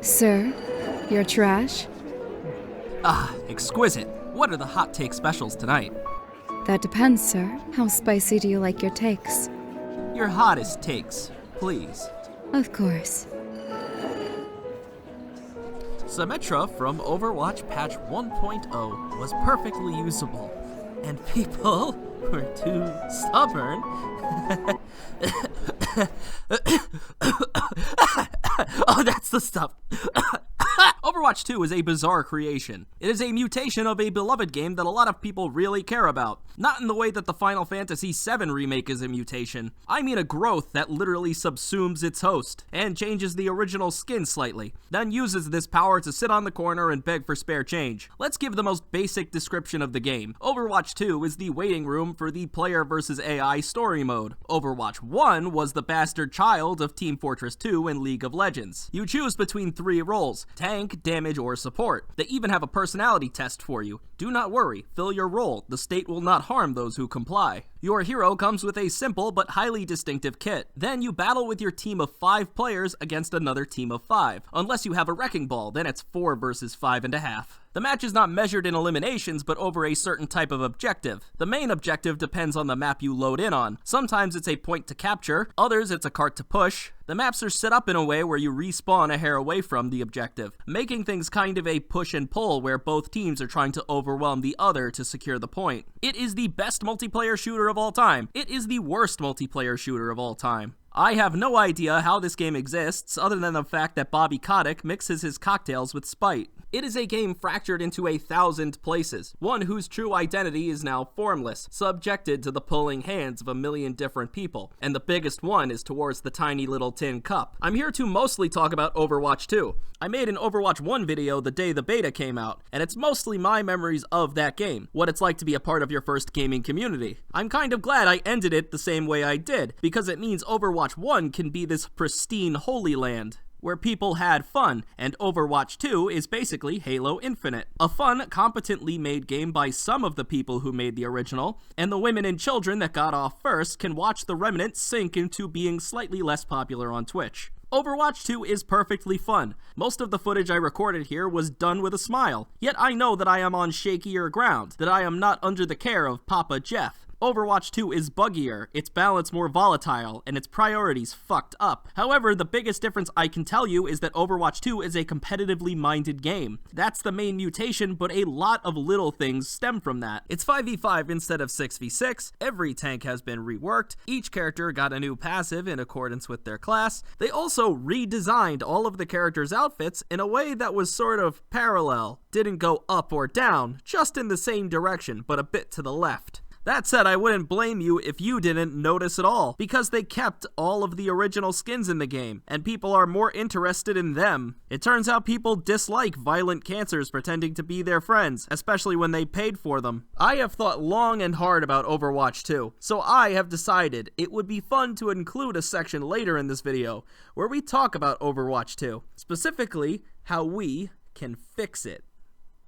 Sir, you're trash? Ah, exquisite. What are the hot take specials tonight? That depends, sir. How spicy do you like your takes? Your hottest takes, please. Of course. Symmetra from Overwatch patch 1.0 was perfectly usable, and people were too stubborn. Oh, that's the stuff. Overwatch 2 is a bizarre creation. It is a mutation of a beloved game that a lot of people really care about. Not in the way that the Final Fantasy VII remake is a mutation. I mean a growth that literally subsumes its host, and changes the original skin slightly, then uses this power to sit on the corner and beg for spare change. Let's give the most basic description of the game. Overwatch 2 is the waiting room for the player versus AI story mode. Overwatch 1 was the bastard child of Team Fortress 2 and League of Legends. You choose between 3 roles: tank, damage, or support. They even have a personality test for you. Do not worry, fill your role. The state will not harm those who comply. Your hero comes with a simple but highly distinctive kit. Then you battle with your team of 5 players against another team of 5. Unless you have a wrecking ball, then it's 4 versus 5.5. The match is not measured in eliminations, but over a certain type of objective. The main objective depends on the map you load in on. Sometimes it's a point to capture, others it's a cart to push. The maps are set up in a way where you respawn a hair away from the objective, making things kind of a push and pull where both teams are trying to overwhelm the other to secure the point. It is the best multiplayer shooter of all time. It is the worst multiplayer shooter of all time. I have no idea how this game exists, other than the fact that Bobby Kotick mixes his cocktails with spite. It is a game fractured into 1,000 places, one whose true identity is now formless, subjected to the pulling hands of a million different people, and the biggest one is towards the tiny little tin cup. I'm here to mostly talk about Overwatch 2. I made an Overwatch 1 video the day the beta came out, and it's mostly my memories of that game, what it's like to be a part of your first gaming community. I'm kind of glad I ended it the same way I did, because it means Overwatch 1 can be this pristine holy land where people had fun, and Overwatch 2 is basically Halo Infinite. A fun, competently made game by some of the people who made the original, and the women and children that got off first can watch the remnants sink into being slightly less popular on Twitch. Overwatch 2 is perfectly fun. Most of the footage I recorded here was done with a smile, yet I know that I am on shakier ground, that I am not under the care of Papa Jeff. Overwatch 2 is buggier, its balance more volatile, and its priorities fucked up. However, the biggest difference I can tell you is that Overwatch 2 is a competitively minded game. That's the main mutation, but a lot of little things stem from that. It's 5v5 instead of 6v6, every tank has been reworked, each character got a new passive in accordance with their class. They also redesigned all of the characters' outfits in a way that was sort of parallel. Didn't go up or down, just in the same direction, but a bit to the left. That said, I wouldn't blame you if you didn't notice at all, because they kept all of the original skins in the game, and people are more interested in them. It turns out people dislike violent cancers pretending to be their friends, especially when they paid for them. I have thought long and hard about Overwatch 2, so I have decided it would be fun to include a section later in this video where we talk about Overwatch 2, specifically how we can fix it.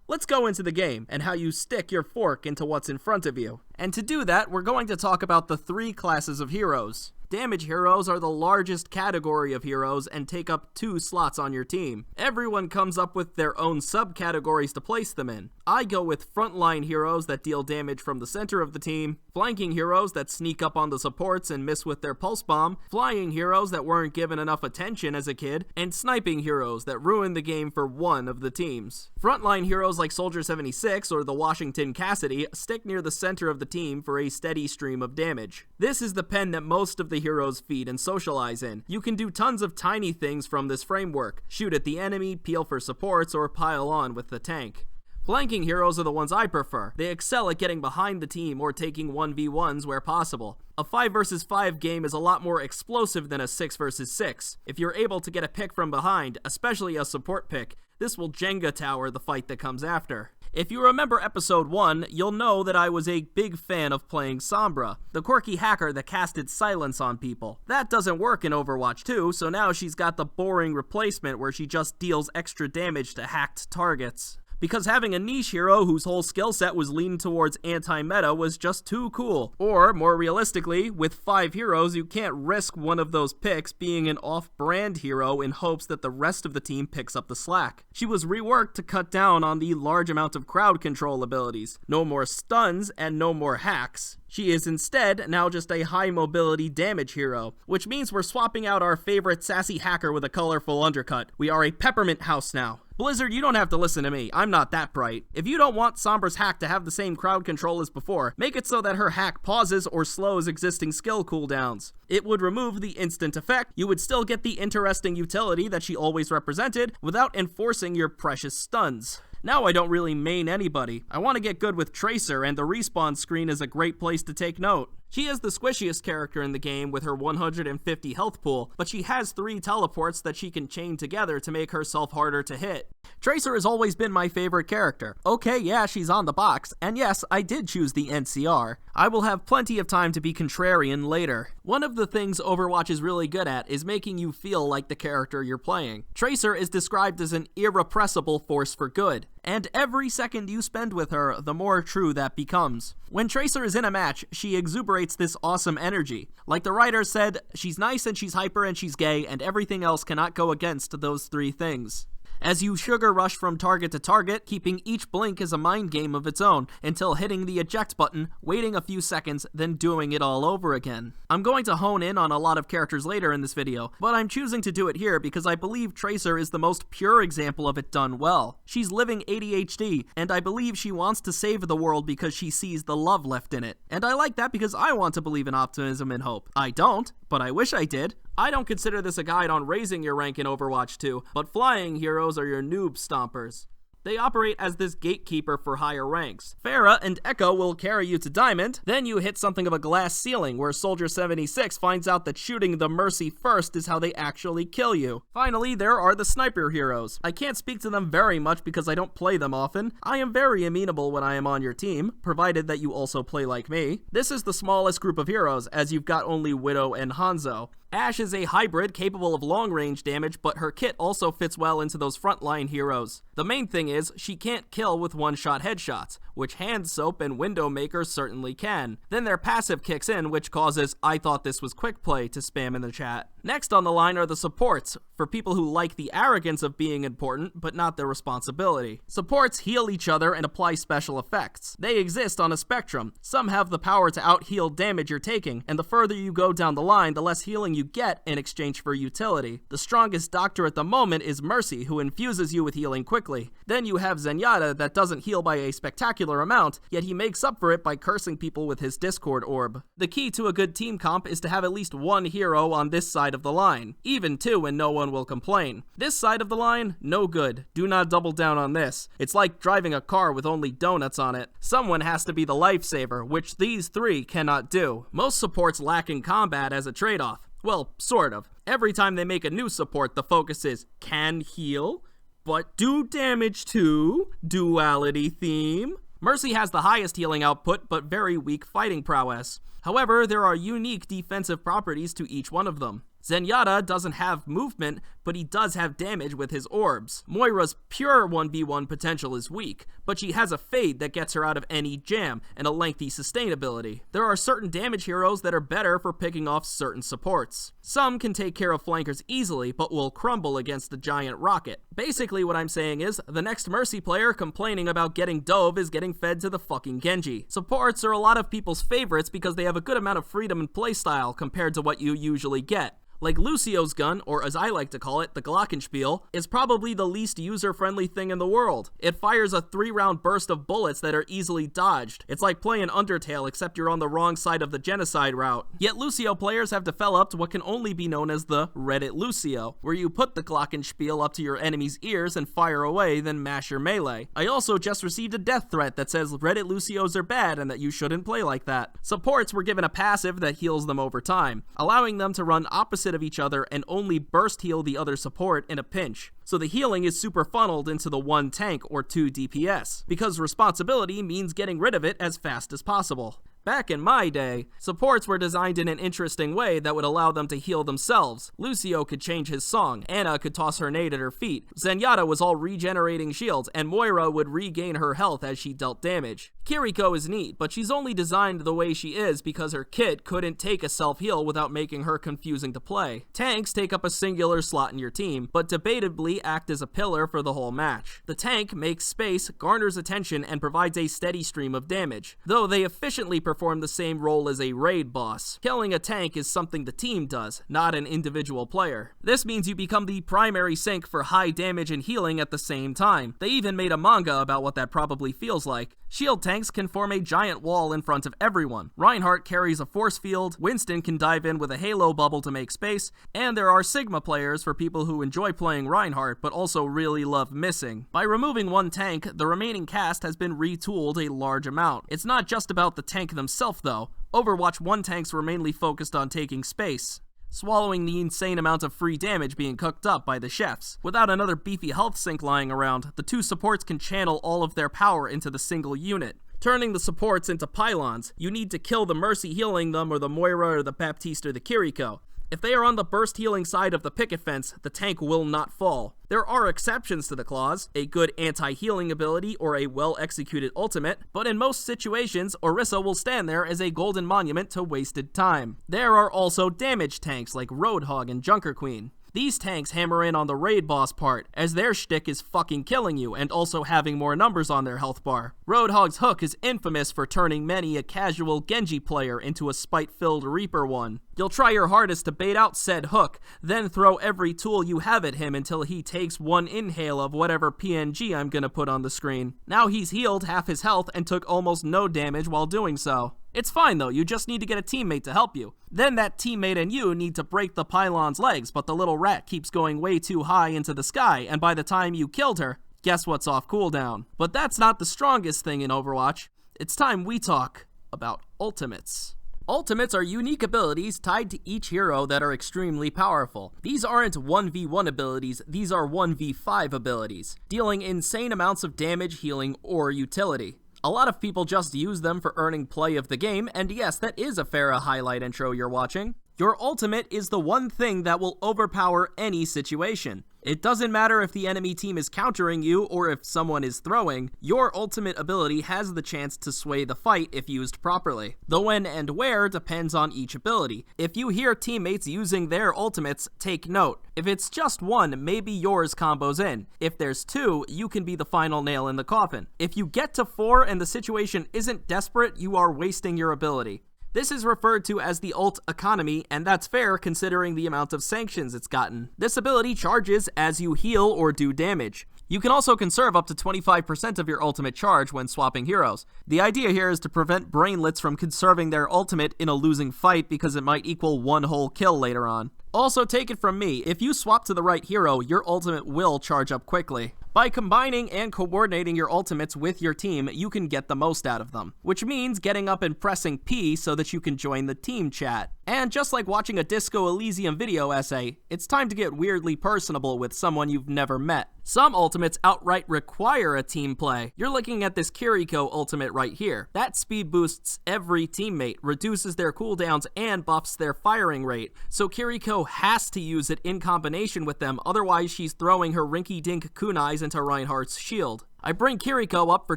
Let's go into the game and how you stick your fork into what's in front of you. And to do that, we're going to talk about the 3 classes of heroes. Damage heroes are the largest category of heroes and take up 2 slots on your team. Everyone comes up with their own subcategories to place them in. I go with frontline heroes that deal damage from the center of the team, flanking heroes that sneak up on the supports and miss with their pulse bomb, flying heroes that weren't given enough attention as a kid, and sniping heroes that ruin the game for one of the teams. Frontline heroes like Soldier 76 or the Washington Cassidy stick near the center of the team for a steady stream of damage. This is the pen that most of the heroes feed and socialize in. You can do tons of tiny things from this framework: shoot at the enemy, peel for supports, or pile on with the tank. Flanking heroes are the ones I prefer. They excel at getting behind the team or taking 1v1s where possible. A 5 versus 5 game is a lot more explosive than a 6 versus 6. If you're able to get a pick from behind, especially a support pick, this will Jenga tower the fight that comes after. If you remember episode 1, you'll know that I was a big fan of playing Sombra, the quirky hacker that casted silence on people. That doesn't work in Overwatch 2, so now she's got the boring replacement where she just deals extra damage to hacked targets. because having a niche hero whose whole skill set was leaning towards anti-meta was just too cool. Or, more realistically, with 5 heroes, you can't risk one of those picks being an off-brand hero in hopes that the rest of the team picks up the slack. She was reworked to cut down on the large amount of crowd control abilities. No more stuns and no more hacks. She is instead now just a high mobility damage hero, which means we're swapping out our favorite sassy hacker with a colorful undercut. We are a peppermint house now. Blizzard, you don't have to listen to me, I'm not that bright. If you don't want Sombra's hack to have the same crowd control as before, make it so that her hack pauses or slows existing skill cooldowns. It would remove the instant effect, you would still get the interesting utility that she always represented, without enforcing your precious stuns. Now I don't really main anybody. I want to get good with Tracer, and the respawn screen is a great place to take note. She is the squishiest character in the game with her 150 health pool, but she has 3 teleports that she can chain together to make herself harder to hit. Tracer has always been my favorite character. Okay, yeah, she's on the box, and yes, I did choose the NCR. I will have plenty of time to be contrarian later. One of the things Overwatch is really good at is making you feel like the character you're playing. Tracer is described as an irrepressible force for good, and every second you spend with her, the more true that becomes. When Tracer is in a match, she exuberates this awesome energy. Like the writer said, she's nice and she's hyper and she's gay, and everything else cannot go against those 3 things. As you sugar rush from target to target, keeping each blink is a mind game of its own, until hitting the eject button, waiting a few seconds, then doing it all over again. I'm going to hone in on a lot of characters later in this video, but I'm choosing to do it here because I believe Tracer is the most pure example of it done well. She's living ADHD, and I believe she wants to save the world because she sees the love left in it. And I like that because I want to believe in optimism and hope. I don't, but I wish I did. I don't consider this a guide on raising your rank in Overwatch 2, but flying heroes are your noob stompers. They operate as this gatekeeper for higher ranks. Pharah and Echo will carry you to Diamond, then you hit something of a glass ceiling where Soldier 76 finds out that shooting the Mercy first is how they actually kill you. Finally, there are the sniper heroes. I can't speak to them very much because I don't play them often. I am very amenable when I am on your team, provided that you also play like me. This is the smallest group of heroes, as you've got only Widow and Hanzo. Ashe is a hybrid capable of long-range damage, but her kit also fits well into those frontline heroes. The main thing is, she can't kill with one-shot headshots, which Hand Soap and Widowmaker certainly can. Then their passive kicks in, which causes "I thought this was quick play" to spam in the chat. Next on the line are the supports, for people who like the arrogance of being important, but not the responsibility. Supports heal each other and apply special effects. They exist on a spectrum. Some have the power to out-heal damage you're taking, and the further you go down the line, the less healing you get in exchange for utility. The strongest doctor at the moment is Mercy, who infuses you with healing quickly. Then you have Zenyatta that doesn't heal by a spectacular amount, yet he makes up for it by cursing people with his Discord orb. The key to a good team comp is to have at least one hero on this side of the line, even 2 and no one will complain. This side of the line, no good. Do not double down on this. It's like driving a car with only donuts on it. Someone has to be the lifesaver, which these 3 cannot do. Most supports lack in combat as a trade-off. Well, sort of. Every time they make a new support, the focus is, can heal, but do damage too? Duality theme? Mercy has the highest healing output, but very weak fighting prowess. However, there are unique defensive properties to each one of them. Zenyatta doesn't have movement, but he does have damage with his orbs. Moira's pure 1v1 potential is weak, but she has a fade that gets her out of any jam, and a lengthy sustainability. There are certain damage heroes that are better for picking off certain supports. Some can take care of flankers easily, but will crumble against the giant rocket. Basically what I'm saying is, the next Mercy player complaining about getting dove is getting fed to the fucking Genji. Supports are a lot of people's favorites because they have a good amount of freedom in playstyle compared to what you usually get. Like Lucio's gun, or as I like to call it, the Glockenspiel, is probably the least user-friendly thing in the world. It fires a 3-round burst of bullets that are easily dodged. It's like playing Undertale, except you're on the wrong side of the genocide route. Yet Lucio players have developed what can only be known as the Reddit Lucio, where you put the Glockenspiel up to your enemy's ears and fire away, then mash your melee. I also just received a death threat that says Reddit Lucios are bad and that you shouldn't play like that. Supports were given a passive that heals them over time, allowing them to run opposite of each other and only burst heal the other support in a pinch. So the healing is super funneled into the 1 tank or 2 DPS, because responsibility means getting rid of it as fast as possible. Back in my day, supports were designed in an interesting way that would allow them to heal themselves. Lucio could change his song, Ana could toss her nade at her feet, Zenyatta was all regenerating shields, and Moira would regain her health as she dealt damage. Kiriko is neat, but she's only designed the way she is because her kit couldn't take a self-heal without making her confusing to play. Tanks take up a singular slot in your team, but debatably act as a pillar for the whole match. The tank makes space, garners attention, and provides a steady stream of damage, though they efficiently perform the same role as a raid boss. Killing a tank is something the team does, not an individual player. This means you become the primary sink for high damage and healing at the same time. They even made a manga about what that probably feels like. Shield tanks can form a giant wall in front of everyone. Reinhardt carries a force field, Winston can dive in with a halo bubble to make space, and there are Sigma players for people who enjoy playing Reinhardt but also really love missing. By removing one tank, the remaining cast has been retooled a large amount. It's not just about the tank themselves though. Overwatch 1 tanks were mainly focused on taking space, swallowing the insane amount of free damage being cooked up by the chefs. Without another beefy health sink lying around, the two supports can channel all of their power into the single unit. Turning the supports into pylons, you need to kill the Mercy healing them or the Moira or the Baptiste or the Kiriko. If they are on the burst healing side of the picket fence, the tank will not fall. There are exceptions to the clause, a good anti-healing ability or a well-executed ultimate, but in most situations, Orisa will stand there as a golden monument to wasted time. There are also damage tanks like Roadhog and Junker Queen. These tanks hammer in on the raid boss part, as their shtick is fucking killing you and also having more numbers on their health bar. Roadhog's hook is infamous for turning many a casual Genji player into a spite-filled Reaper one. You'll try your hardest to bait out said hook, then throw every tool you have at him until he takes one inhale of whatever PNG I'm gonna put on the screen. Now he's healed half his health and took almost no damage while doing so. It's fine though, you just need to get a teammate to help you. Then that teammate and you need to break the pylon's legs, but the little rat keeps going way too high into the sky, and by the time you killed her, guess what's off cooldown? But that's not the strongest thing in Overwatch. It's time we talk about ultimates. Ultimates are unique abilities tied to each hero that are extremely powerful. These aren't 1v1 abilities, these are 1v5 abilities, dealing insane amounts of damage, healing, or utility. A lot of people just use them for earning play of the game, and yes, that is a fair highlight intro you're watching. Your ultimate is the one thing that will overpower any situation. It doesn't matter if the enemy team is countering you or if someone is throwing, your ultimate ability has the chance to sway the fight if used properly. The when and where depends on each ability. If you hear teammates using their ultimates, take note. If it's just one, maybe yours combos in. If there's two, you can be the final nail in the coffin. If you get to 4 and the situation isn't desperate, you are wasting your ability. This is referred to as the ult economy, and that's fair considering the amount of sanctions it's gotten. This ability charges as you heal or do damage. You can also conserve up to 25% of your ultimate charge when swapping heroes. The idea here is to prevent brainlets from conserving their ultimate in a losing fight because it might equal one whole kill later on. Also, take it from me, if you swap to the right hero, your ultimate will charge up quickly. By combining and coordinating your ultimates with your team, you can get the most out of them, which means getting up and pressing P so that you can join the team chat. And just like watching a Disco Elysium video essay, it's time to get weirdly personable with someone you've never met. Some ultimates outright require a team play. You're looking at this Kiriko ultimate right here. That speed boosts every teammate, reduces their cooldowns, and buffs their firing rate. So Kiriko has to use it in combination with them, otherwise she's throwing her rinky-dink kunais into Reinhardt's shield. I bring Kiriko up for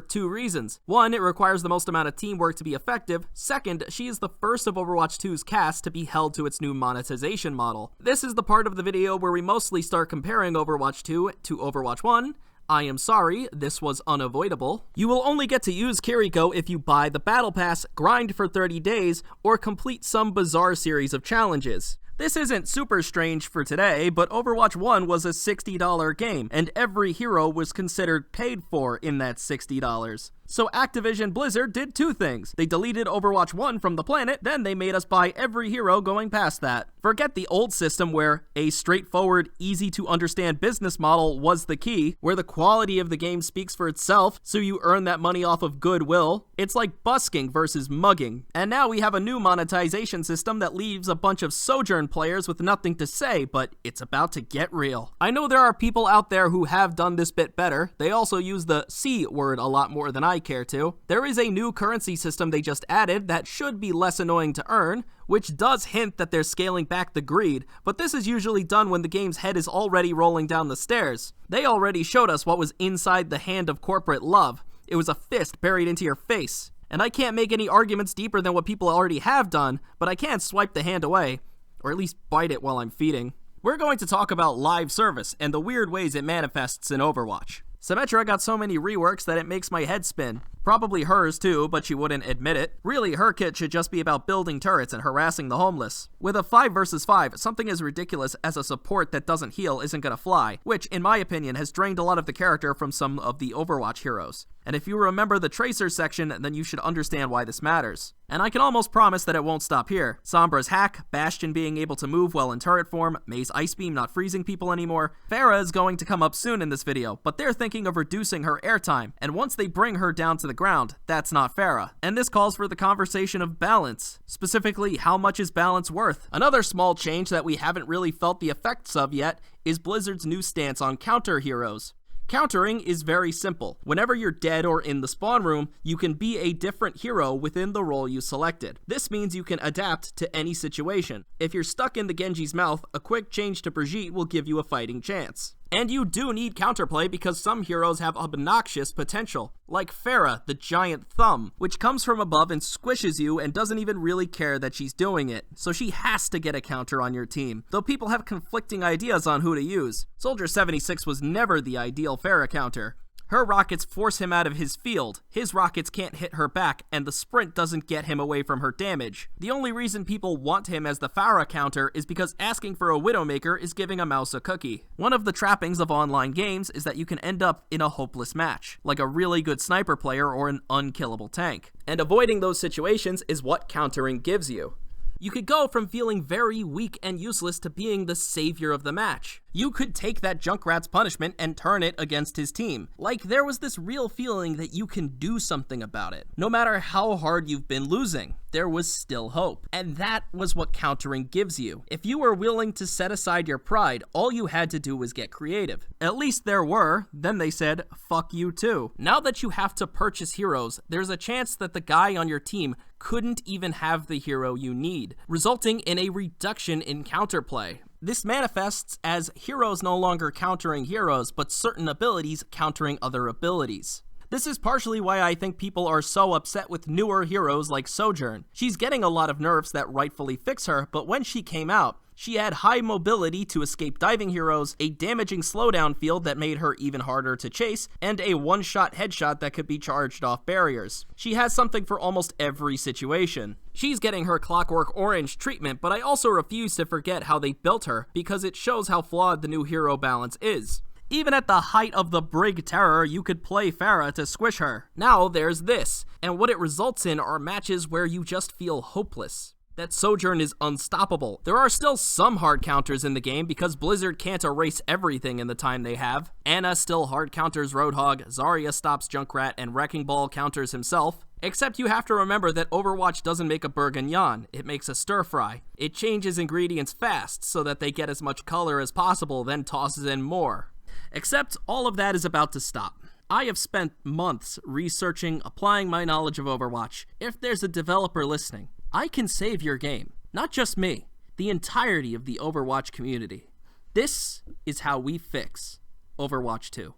2 reasons. 1, it requires the most amount of teamwork to be effective. 2nd, she is the first of Overwatch 2's cast to be held to its new monetization model. This is the part of the video where we mostly start comparing Overwatch 2 to Overwatch 1. I am sorry, this was unavoidable. You will only get to use Kiriko if you buy the Battle Pass, grind for 30 days, or complete some bizarre series of challenges. This isn't super strange for today, but Overwatch 1 was a $60 game, and every hero was considered paid for in that $60. So Activision Blizzard did 2 things. They deleted Overwatch 1 from the planet, then they made us buy every hero going past that. Forget the old system where a straightforward, easy-to-understand business model was the key, where the quality of the game speaks for itself, so you earn that money off of goodwill. It's like busking versus mugging. And now we have a new monetization system that leaves a bunch of Sojourn players with nothing to say, but it's about to get real. I know there are people out there who have done this bit better. They also use the C word a lot more than I I care to. There is a new currency system they just added that should be less annoying to earn, which does hint that they're scaling back the greed, but this is usually done when the game's head is already rolling down the stairs. They already showed us what was inside the hand of corporate love. It was a fist buried into your face. And I can't make any arguments deeper than what people already have done, but I can swipe the hand away, or at least bite it while I'm feeding. We're going to talk about live service and the weird ways it manifests in Overwatch. Symmetra got so many reworks that it makes my head spin. Probably hers too, but she wouldn't admit it. Really, her kit should just be about building turrets and harassing the homeless. With a 5 versus 5, something as ridiculous as a support that doesn't heal isn't gonna fly, which, in my opinion, has drained a lot of the character from some of the Overwatch heroes. And if you remember the Tracer section, then you should understand why this matters. And I can almost promise that it won't stop here. Sombra's hack, Bastion being able to move while in turret form, Mei's Ice Beam not freezing people anymore. Pharah is going to come up soon in this video, but they're thinking of reducing her airtime, and once they bring her down to the ground, that's not Pharah. And this calls for the conversation of balance. Specifically, how much is balance worth? Another small change that we haven't really felt the effects of yet is Blizzard's new stance on counter heroes. Countering is very simple. Whenever you're dead or in the spawn room, you can be a different hero within the role you selected. This means you can adapt to any situation. If you're stuck in the Genji's mouth, a quick change to Brigitte will give you a fighting chance. And you do need counterplay because some heroes have obnoxious potential, like Pharah, the giant thumb, which comes from above and squishes you and doesn't even really care that she's doing it, so she has to get a counter on your team, though people have conflicting ideas on who to use. Soldier 76 was never the ideal Pharah counter. Her rockets force him out of his field, his rockets can't hit her back, and the sprint doesn't get him away from her damage. The only reason people want him as the Pharah counter is because asking for a Widowmaker is giving a mouse a cookie. One of the trappings of online games is that you can end up in a hopeless match, like a really good sniper player or an unkillable tank. And avoiding those situations is what countering gives you. You could go from feeling very weak and useless to being the savior of the match. You could take that Junkrat's punishment and turn it against his team. Like there was this real feeling that you can do something about it. No matter how hard you've been losing, there was still hope. And that was what countering gives you. If you were willing to set aside your pride, all you had to do was get creative. At least there were. Then they said, fuck you too. Now that you have to purchase heroes, there's a chance that the guy on your team couldn't even have the hero you need, resulting in a reduction in counterplay. This manifests as heroes no longer countering heroes, but certain abilities countering other abilities. This is partially why I think people are so upset with newer heroes like Sojourn. She's getting a lot of nerfs that rightfully fix her, but when she came out, she had high mobility to escape diving heroes, a damaging slowdown field that made her even harder to chase, and a one-shot headshot that could be charged off barriers. She has something for almost every situation. She's getting her Clockwork Orange treatment, but I also refuse to forget how they built her, because it shows how flawed the new hero balance is. Even at the height of the Brig Terror, you could play Pharah to squish her. Now there's this, and what it results in are matches where you just feel hopeless. That Sojourn is unstoppable. There are still some hard counters in the game because Blizzard can't erase everything in the time they have. Ana still hard counters Roadhog, Zarya stops Junkrat, and Wrecking Ball counters himself. Except you have to remember that Overwatch doesn't make a bourguignon, it makes a stir-fry. It changes ingredients fast so that they get as much color as possible, then tosses in more. Except all of that is about to stop. I have spent months researching, applying my knowledge of Overwatch. If there's a developer listening, I can save your game. Not just me, the entirety of the Overwatch community. This is how we fix Overwatch 2.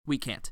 We can't.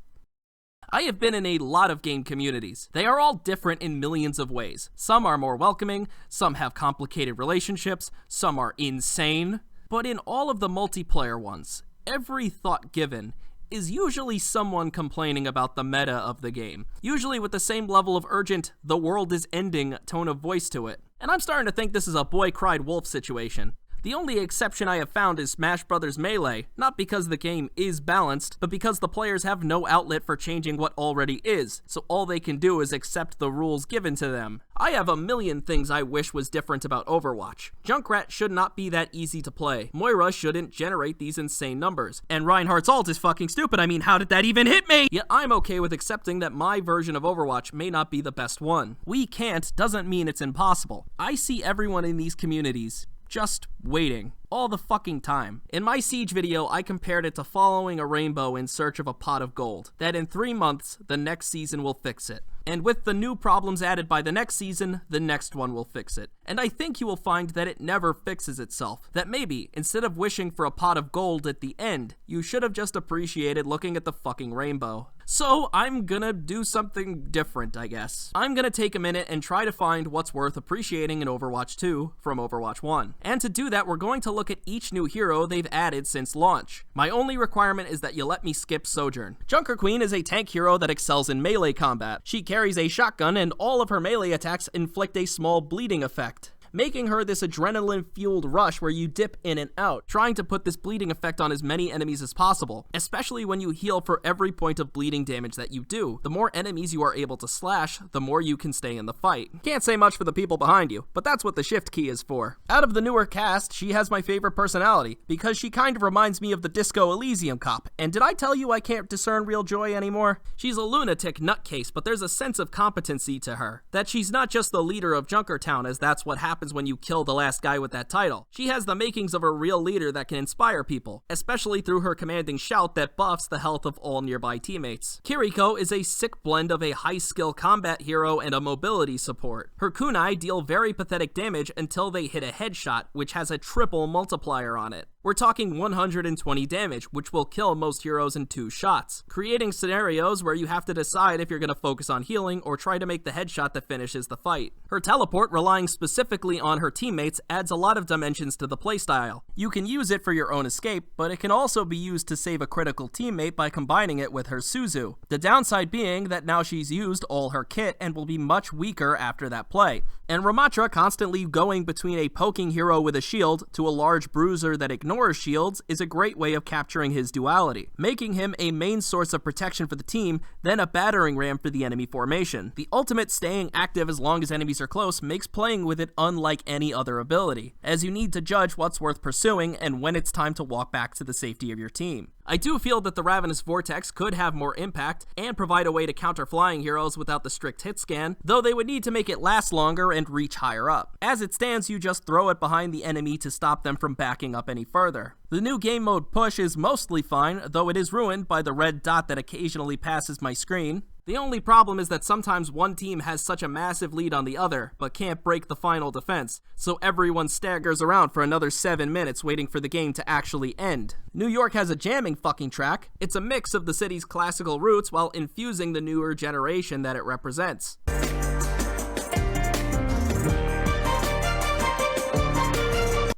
I have been in a lot of game communities. They are all different in millions of ways. Some are more welcoming, some have complicated relationships, some are insane. But in all of the multiplayer ones, every thought given is usually someone complaining about the meta of the game, usually with the same level of urgent, the world is ending tone of voice to it. And I'm starting to think this is a boy cried wolf situation. The only exception I have found is Smash Bros. Melee, not because the game is balanced, but because the players have no outlet for changing what already is, so all they can do is accept the rules given to them. I have a million things I wish was different about Overwatch. Junkrat should not be that easy to play. Moira shouldn't generate these insane numbers. And Reinhardt's ult is fucking stupid. I mean, how did that even hit me? Yet I'm okay with accepting that my version of Overwatch may not be the best one. We can't doesn't mean it's impossible. I see everyone in these communities Just waiting. All the fucking time. In my Siege video, I compared it to following a rainbow in search of a pot of gold. That in 3 months, the next season will fix it. And with the new problems added by the next season, the next one will fix it. And I think you will find that it never fixes itself. That maybe, instead of wishing for a pot of gold at the end, you should have just appreciated looking at the fucking rainbow. So I'm gonna do something different, I guess. I'm gonna take a minute and try to find what's worth appreciating in Overwatch 2 from Overwatch 1. And to do that, we're going to look at each new hero they've added since launch. My only requirement is that you let me skip Sojourn. Junker Queen is a tank hero that excels in melee combat. She carries a shotgun and all of her melee attacks inflict a small bleeding effect, making her this adrenaline-fueled rush where you dip in and out, trying to put this bleeding effect on as many enemies as possible, especially when you heal for every point of bleeding damage that you do. The more enemies you are able to slash, the more you can stay in the fight. Can't say much for the people behind you, but that's what the shift key is for. Out of the newer cast, she has my favorite personality, because she kind of reminds me of the Disco Elysium cop, and did I tell you I can't discern real joy anymore? She's a lunatic nutcase, but there's a sense of competency to her, that she's not just the leader of Junkertown, as that's what happens when you kill the last guy with that title. She has the makings of a real leader that can inspire people, especially through her commanding shout that buffs the health of all nearby teammates. Kiriko is a sick blend of a high-skill combat hero and a mobility support. Her kunai deal very pathetic damage until they hit a headshot, which has a triple multiplier on it. We're talking 120 damage, which will kill most heroes in 2 shots, creating scenarios where you have to decide if you're going to focus on healing or try to make the headshot that finishes the fight. Her teleport, relying specifically on her teammates, adds a lot of dimensions to the playstyle. You can use it for your own escape, but it can also be used to save a critical teammate by combining it with her Suzu. The downside being that now she's used all her kit and will be much weaker after that play. And Ramatra constantly going between a poking hero with a shield to a large bruiser that ignores shields is a great way of capturing his duality, making him a main source of protection for the team, then a battering ram for the enemy formation. The ultimate staying active as long as enemies are close makes playing with it unlike any other ability, as you need to judge what's worth pursuing and when it's time to walk back to the safety of your team. I do feel that the Ravenous Vortex could have more impact and provide a way to counter flying heroes without the strict hit scan, though they would need to make it last longer and reach higher up. As it stands, you just throw it behind the enemy to stop them from backing up any further. The new game mode push is mostly fine, though it is ruined by the red dot that occasionally passes my screen. The only problem is that sometimes one team has such a massive lead on the other, but can't break the final defense, so everyone staggers around for another 7 minutes waiting for the game to actually end. New York has a jamming fucking track. It's a mix of the city's classical roots while infusing the newer generation that it represents.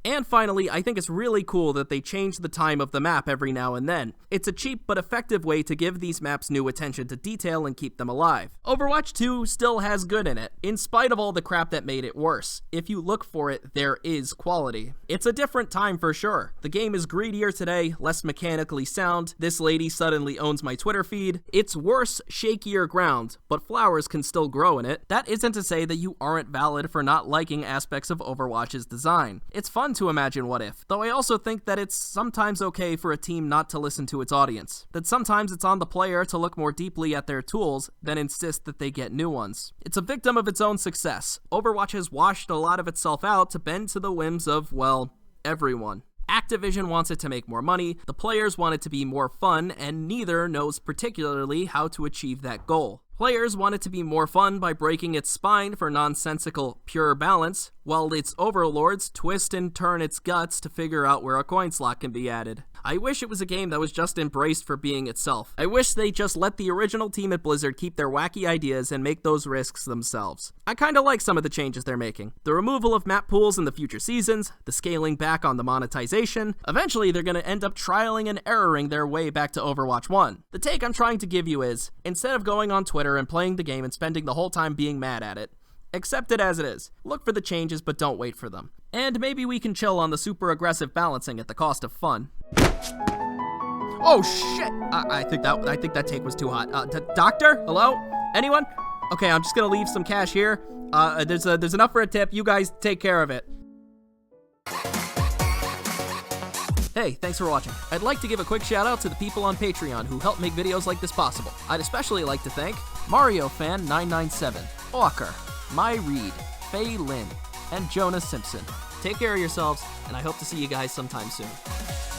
And finally, I think it's really cool that they change the time of the map every now and then. It's a cheap but effective way to give these maps new attention to detail and keep them alive. Overwatch 2 still has good in it, in spite of all the crap that made it worse. If you look for it, there is quality. It's a different time for sure. The game is greedier today, less mechanically sound. This lady suddenly owns my Twitter feed. It's worse, shakier ground, but flowers can still grow in it. That isn't to say that you aren't valid for not liking aspects of Overwatch's design. It's fun to imagine what if, though I also think that it's sometimes okay for a team not to listen to its audience. That sometimes it's on the player to look more deeply at their tools than insist that they get new ones. It's a victim of its own success. Overwatch has washed a lot of itself out to bend to the whims of, well, everyone. Activision wants it to make more money, the players want it to be more fun, and neither knows particularly how to achieve that goal. Players want it to be more fun by breaking its spine for nonsensical, pure balance, while its overlords twist and turn its guts to figure out where a coin slot can be added. I wish it was a game that was just embraced for being itself. I wish they just let the original team at Blizzard keep their wacky ideas and make those risks themselves. I kinda like some of the changes they're making. The removal of map pools in the future seasons, the scaling back on the monetization. Eventually they're gonna end up trialing and erroring their way back to Overwatch 1. The take I'm trying to give you is, instead of going on Twitter and playing the game and spending the whole time being mad at it, accept it as it is. Look for the changes, but don't wait for them. And maybe we can chill on the super aggressive balancing at the cost of fun. Oh shit! I think that take was too hot. Doctor? Hello? Anyone? Okay, I'm just gonna leave some cash here. There's enough for a tip. You guys take care of it. Hey, thanks for watching. I'd like to give a quick shout out to the people on Patreon who help make videos like this possible. I'd especially like to thank Mario Fan 997, Walker, My Reed, Faye Lynn, and Jonah Simpson. Take care of yourselves, and I hope to see you guys sometime soon.